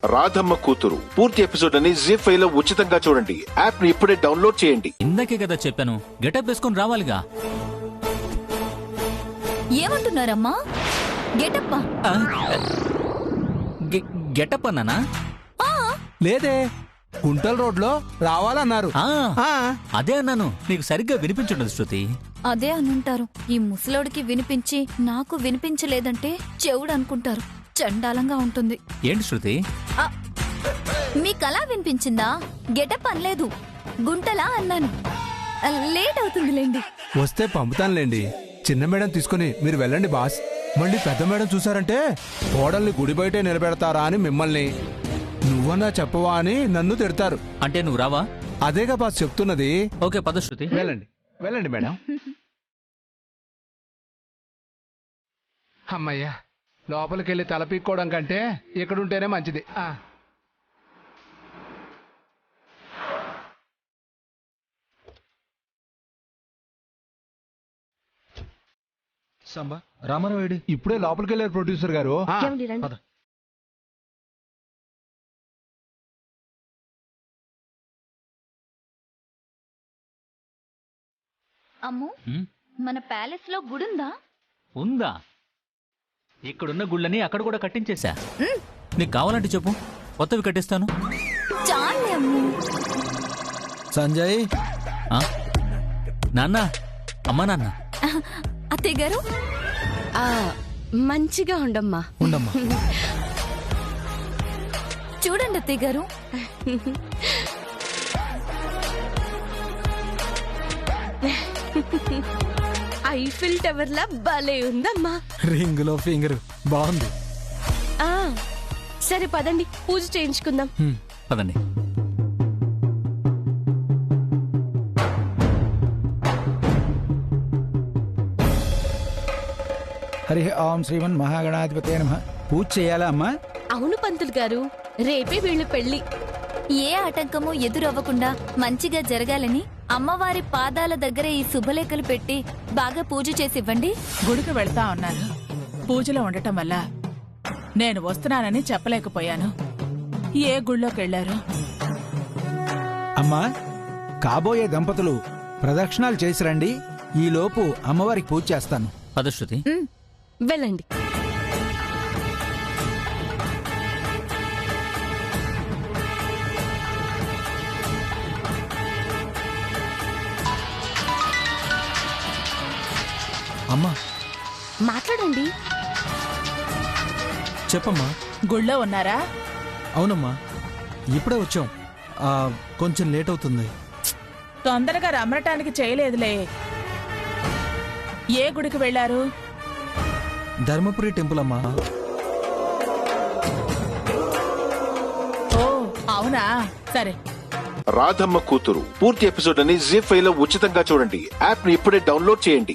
రాధమ్మ కూతురు పూర్తి ఎపిసోడ్ అని జీ5 లో ఉచితంగా చూడండి. యాప్ ని ఇప్పుడే డౌన్లోడ్ చేయండి. ఇందాకే కదా చెప్పాను, గెటప్ వేసుకొని రావాలిగా. ఏమంటున్నారమ్మా? గెటప్పా? గెటప్ అన్నానా? లేదే, కుంటల్ రోడ్ లో రావాలన్నారు. అదే అన్నాను, నీకు సరిగ్గా వినిపించుండదు శృతి. అదే అనుంటారు. ఈ ముసలోడికి వినిపించి నాకు వినిపించలేదంటే చెవుడు అనుకుంటారు. చండాలంగా ఉంటుంది. ఏంటి శృతి? మీకలా వినిపించిందా? గెటప్ అనలేదు, గుంటలా అన్నాను. లేట్ అవుతుందిలేండి. వస్తే పంపుతానులేండి. చిన్న మేడం తీసుకుని మీరు వెళ్ళండి బాస్. మళ్ళీ పెద్ద మేడం చూసారంటే కోడల్ని గుడి బయటే నిలబెడతారా అని మిమ్మల్ని, నువ్వన్నా చెప్పవా అని నన్ను తిడతారు. అంటే నువ్వు రావా? అదేగా బాస్ చెప్తున్నది. ఓకే పద శృతి. వెళ్ళండి వెళ్ళండి మేడం. అమ్మయ్యా, లోపలికెళ్ళి తలపీక్కోవడం కంటే ఇక్కడుంటేనే మంచిది. సంబా రామారావు ఇప్పుడే లోపలికెళ్ళారు ప్రొడ్యూసర్ గారు. అమ్ము, మన ప్యాలెస్ లో గుడుందా? ఉందా? ఇక్కడున్న గుళ్ళని అక్కడ కూడా కట్టించేశా. నీకు కావాలంటే చెప్పు, కొత్తవి కట్టిస్తాను. చాలే అమ్ము. సంజయ్, నాన్న, అమ్మా నాన్న. అత్తయ్య గారు మంచిగా ఉండమ్మా. ఉండమ్మా. చూడండి అత్తయ్య గారు. ఐఫిల్ టవర్ లా భలే ఉందమ్మా. రింగ్ లో ఫింగర్ బాగుంది. సరే పదండి, పూజ చేయించుకుందాం. పదండి. హరి ఓం శ్రీమన్ మహాగణాధిపతే నమః. పూజ చేయాలా అమ్మా? అవును పంతులు గారు, రేపే వీళ్ళ పెళ్లి. ఏ ఆటంకము ఎదురవ్వకుండా మంచిగా జరగాలని అమ్మవారి పాదాల దగ్గర ఈ శుభలేఖలు పెట్టి బాగా పూజ చేసివ్వండి. గుడికి వెళ్తా ఉన్నారు. పూజలో ఉండటం వల్ల నేను వస్తున్నానని చెప్పలేకపోయాను. ఏ గుళ్ళోకి వెళ్లారు? అమ్మా, కాబోయే దంపతులు ప్రదక్షిణాలు చేసి రండి. ఈలోపు అమ్మవారికి పూజ చేస్తాను. పద శృతి. వెళ్ళండి. అమ్మా మాట్లాడండి. చెప్పమ్మా. గుళ్ళో ఉన్నారా? అవునమ్మా, ఇప్పుడే వచ్చాం. కొంచెం లేట్ అవుతుంది. తొందరగా రమ్మటానికి చేయలేదులే. ఏ గుడికి వెళ్లారు? ధర్మపురి టెంపుల్ అమ్మా. ఓ అవునా, సరే. రాధమ్మ కూతురు పూర్తి ఎపిసోడ్ అని జీ5 లో ఉచితంగా చూడండి. యాప్ ని ఇప్పుడే డౌన్లోడ్ చేయండి.